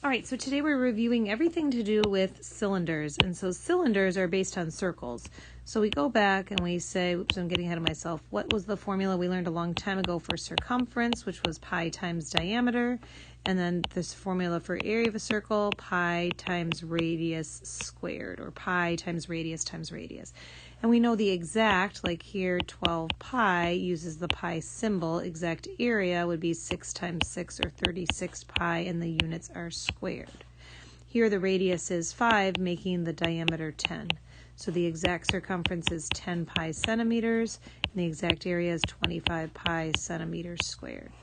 All right, so today we're reviewing everything to do with cylinders. And so cylinders are based on circles. So we go back and we say, oops, I'm getting ahead of myself. What was the formula we learned a long time ago for circumference, which was pi times diameter? And then this formula for area of a circle, pi times radius squared, or pi times radius times radius. And we know the exact, like here, 12 pi uses the pi symbol. Exact area would be 6 times 6, or 36 pi, and the units are squared. Here the radius is 5, making the diameter 10. So the exact circumference is 10 pi centimeters, and the exact area is 25 pi centimeters squared.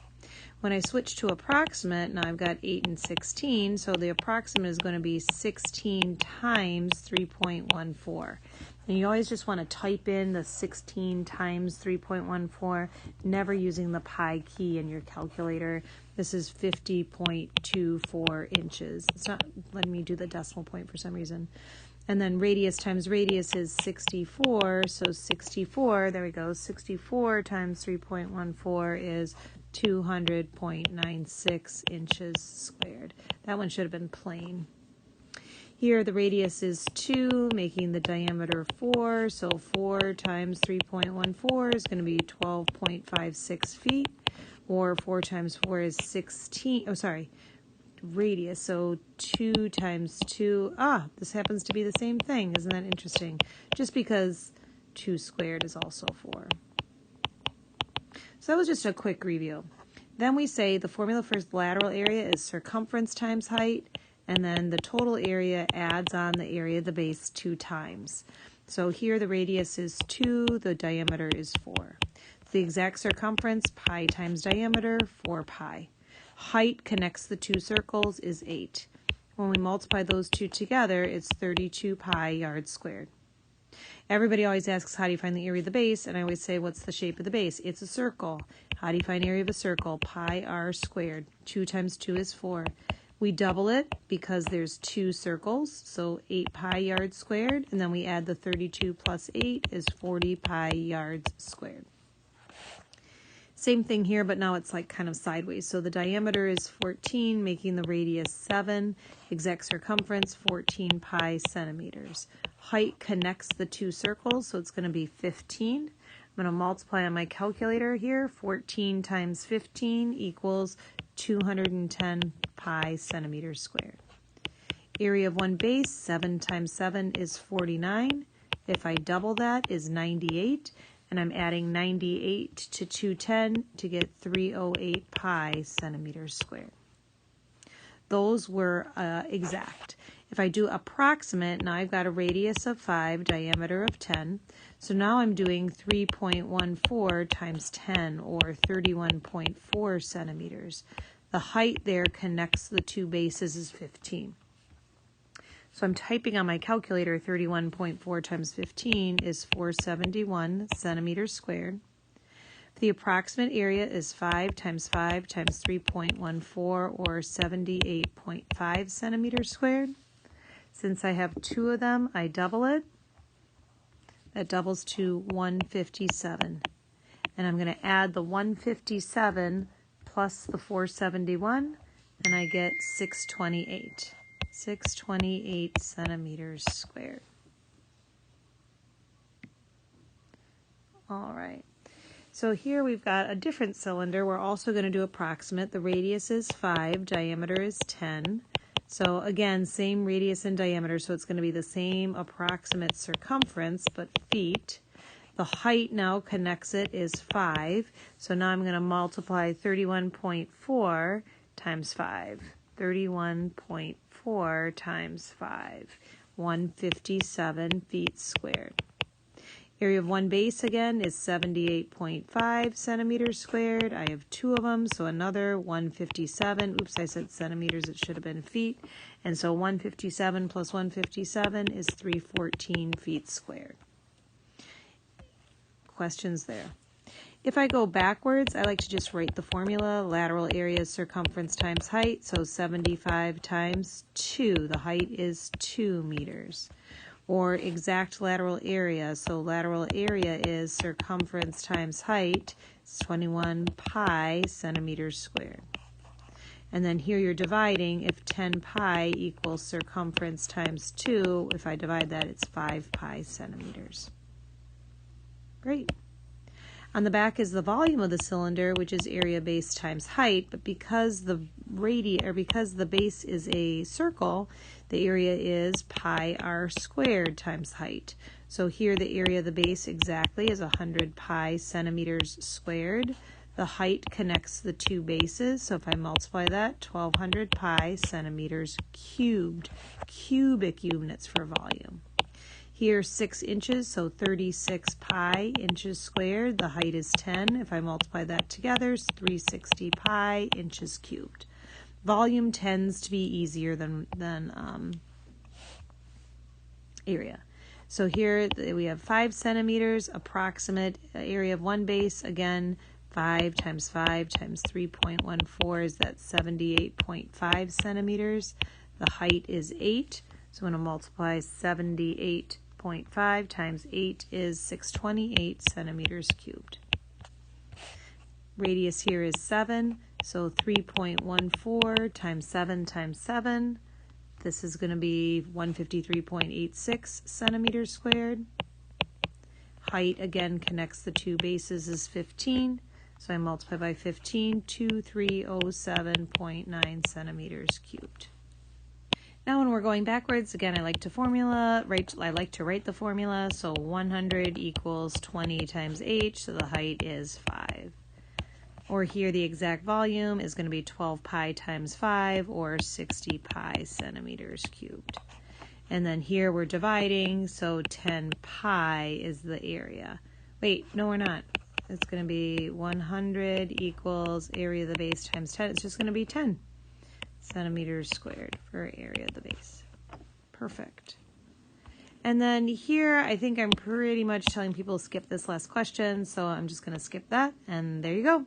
When I switch to approximate, now I've got 8 and 16, so the approximate is going to be 16 times 3.14. And you always just want to type in the 16 times 3.14, never using the pi key in your calculator. This is 50.24 inches. It's not letting me do the decimal point for some reason. And then radius times radius is 64, so 64, there we go, 64 times 3.14 is 200.96 inches squared. That one should have been plain. Here the radius is 2, making the diameter 4, so 4 times 3.14 is going to be 12.56 feet, or 4 times 4 is 16, radius, so 2 times 2, this happens to be the same thing. Isn't that interesting? Just because 2 squared is also 4. So that was just a quick review. Then we say the formula for lateral area is circumference times height, and then the total area adds on the area of the base 2 times. So here the radius is 2, the diameter is 4. The exact circumference, pi times diameter, 4 pi. Height connects the two circles is 8. When we multiply those two together, it's 32 pi yards squared. Everybody always asks, how do you find the area of the base? And I always say, what's the shape of the base? It's a circle. How do you find area of a circle? Pi r squared. 2 times 2 is 4. We double it because there's 2 circles, so 8 pi yards squared, and then we add the 32 plus 8 is 40 pi yards squared. Same thing here, but now it's like kind of sideways. So the diameter is 14, making the radius 7. Exact circumference, 14 pi centimeters. Height connects the two circles, so it's going to be 15. I'm going to multiply on my calculator here. 14 times 15 equals 210 pi centimeters squared. Area of one base, 7 times 7 is 49. If I double that is 98. And I'm adding 98 to 210 to get 308 pi centimeters squared. Those were exact. If I do approximate, now I've got a radius of 5, diameter of 10. So now I'm doing 3.14 times 10, or 31.4 centimeters. The height there connects the two bases is 15. So I'm typing on my calculator 31.4 times 15 is 471 centimeters squared. The approximate area is 5 times 3.14, or 78.5 centimeters squared. Since I have 2 of them, I double it. That doubles to 157. And I'm going to add the 157 plus the 471, and I get 628. 628 centimeters squared. All right. So here we've got a different cylinder. We're also going to do approximate. The radius is 5, diameter is 10. So again, same radius and diameter, so it's going to be the same approximate circumference, but feet. The height now connects it is 5. So now I'm going to multiply 31.4 times 5. 31.4 times 5, 157 feet squared. Area of one base again is 78.5 centimeters squared. I have 2 of them, so another 157. Oops, I said centimeters, it should have been feet. And so 157 plus 157 is 314 feet squared. Questions there? If I go backwards, I like to just write the formula. Lateral area is circumference times height, so 75 times 2. The height is 2 meters. Or exact lateral area, so lateral area is circumference times height, it's 21 pi centimeters squared. And then here you're dividing. If 10 pi equals circumference times 2, if I divide that, it's 5 pi centimeters. Great. On the back is the volume of the cylinder, which is area base times height, but because the base is a circle, the area is pi r squared times height. So here the area of the base exactly is 100 pi centimeters squared. The height connects the two bases, so if I multiply that, 1200 pi centimeters cubed, cubic units for volume. Here 6 inches, so 36 pi inches squared. The height is 10. If I multiply that together, it's 360 pi inches cubed. Volume tends to be easier than area. So here we have 5 centimeters, approximate area of one base. Again, 5 times 3.14 is that 78.5 centimeters. The height is 8, so I'm going to multiply 78.5 times 8 is 628 centimeters cubed. Radius here is 7, so 3.14 times 7 times 7. This is going to be 153.86 centimeters squared. Height, again, connects the two bases, is 15. So I multiply by 15, 2307.9 centimeters cubed. Now when we're going backwards, again, I like to write the formula. So 100 equals 20 times h, so the height is 5. Or here the exact volume is going to be 12 pi times 5, or 60 pi centimeters cubed. And then here we're dividing, so 10 pi is the area. Wait, no we're not. It's going to be 100 equals area of the base times 10. It's just going to be 10 centimeters squared for area of the base. Perfect. And then here, I think I'm pretty much telling people to skip this last question, so I'm just going to skip that, and there you go.